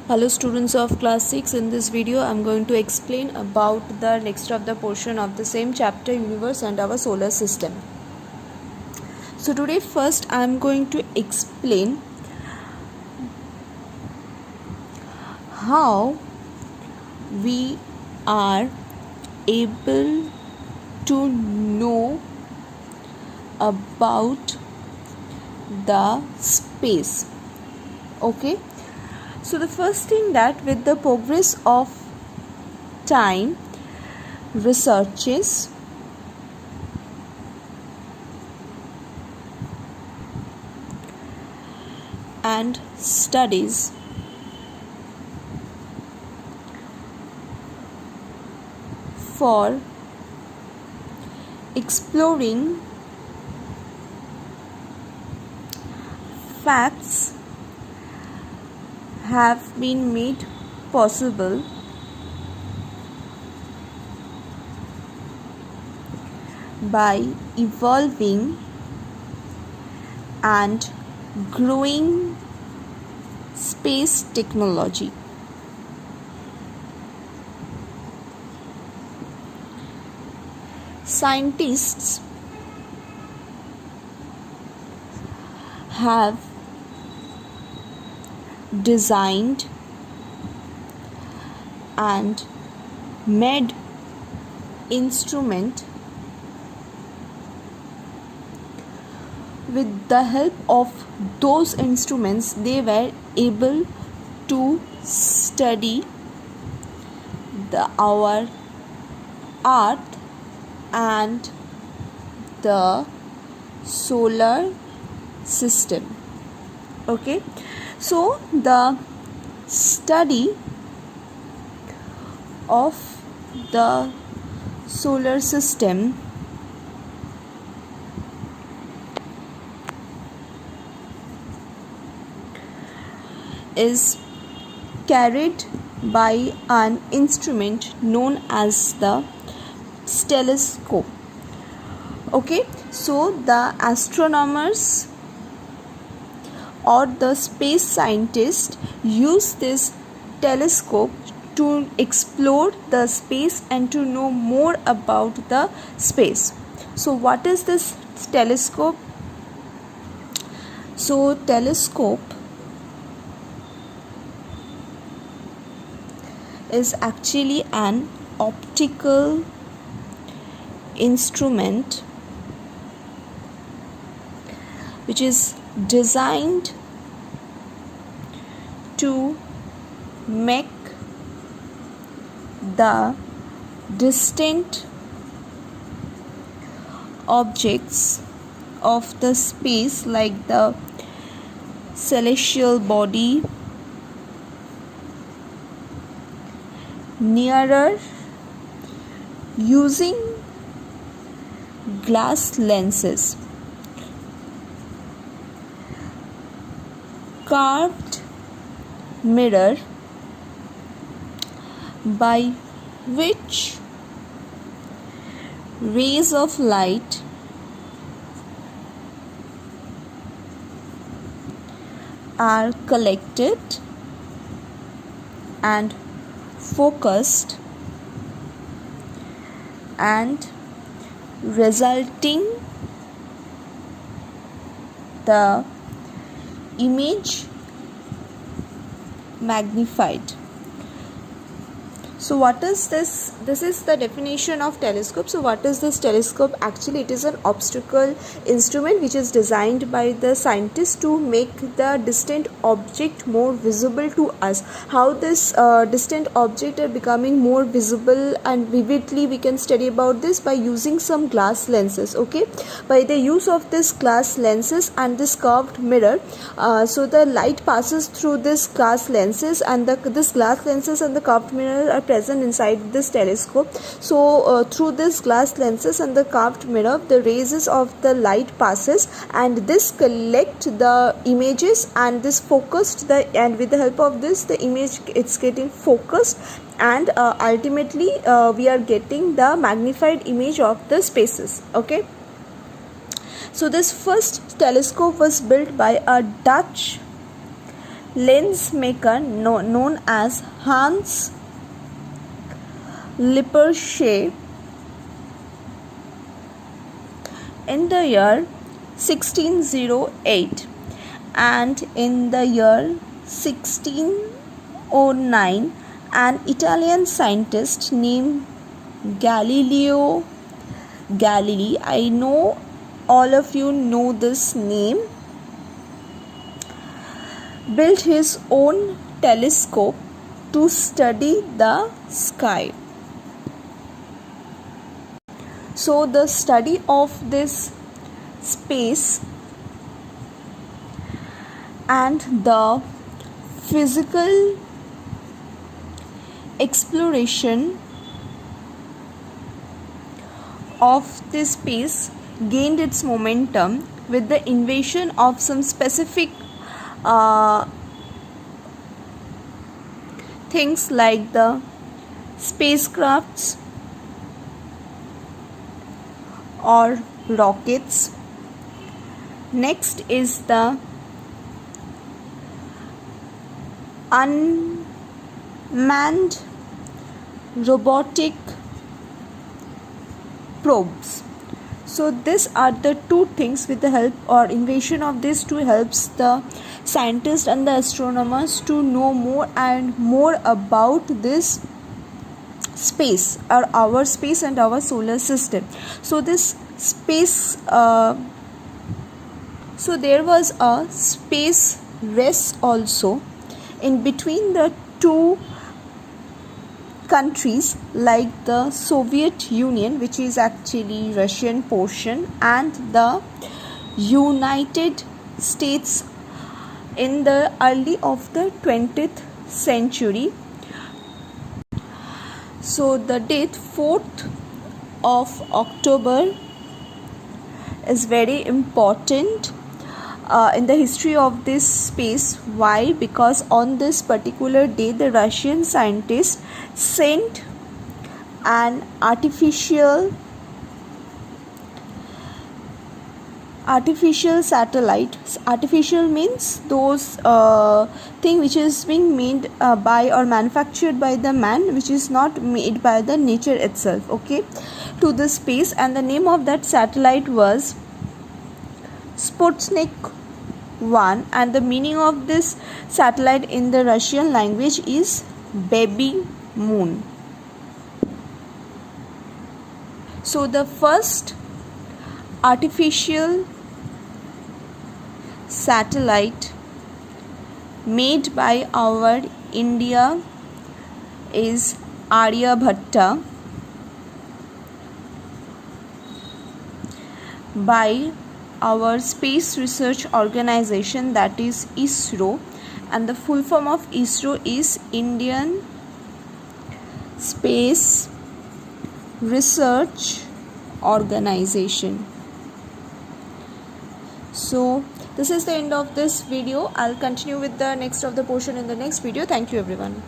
Hello students of class 6. In this video I am going to explain about the next of the portion of the same chapter, universe and our solar system. So today first I am going to explain how we are able to know about the space. Okay, so the first thing that with the progress of time, researches and studies for exploring facts have been made possible by evolving and growing space technology. Scientists have designed and made instrument with the help of those instruments they were able to study our earth and the solar system. Okay, so the study of the solar system is carried by an instrument known as the telescope. Okay, so the astronomers or the space scientists use this telescope to explore the space and to know more about the space. So what is this telescope? So telescope is actually an optical instrument which is designed to make the distant objects of the space like the celestial body nearer using glass lenses. Carved mirror by which rays of light are collected and focused and resulting the image magnified. So what is this? This is the definition of telescope. So what is this telescope? Actually it is an optical instrument which is designed by the scientists to make the distant object more visible to us. How this distant object are becoming more visible and vividly, we can study about this by using some glass lenses. Okay, by the use of this glass lenses and this curved mirror, so the light passes through this glass lenses and this glass lenses and the curved mirror are present inside this telescope. So through this glass lenses and the curved mirror, the rays of the light passes and this collect the images and this focused and with the help of this the image it's getting focused and ultimately we are getting the magnified image of the spaces. Okay, so this first telescope was built by a Dutch lens maker known as Hans Lippershey in the year 1608, and in the year 1609 an Italian scientist named Galileo Galilei, I know all of you know this name, built his own telescope to study the sky. So the study of this space and the physical exploration of this space gained its momentum with the invention of some specific things like the spacecrafts or rockets. Next is the unmanned robotic probes. So these are the two things. With the help or invention of these two helps the scientists and the astronomers to know more and more about this space, or our space and our solar system. So this space so there was a space race also in between the two countries, like the Soviet Union, which is actually Russian portion, and the United States in the early of the 20th century. So the date 4th of October is very important in the history of this space. Why? Because on this particular day the Russian scientists sent an artificial satellite. Artificial means those thing which is being made by or manufactured by the man, which is not made by the nature itself, okay, to the space. And the name of that satellite was Sputnik 1, and the meaning of this satellite in the Russian language is baby moon. So the first artificial satellite made by our India is Aryabhatta by our space research organization, that is ISRO, and the full form of ISRO is Indian Space Research Organization. So this is the end of this video. I'll continue with the next of the portion in the next video. Thank you everyone.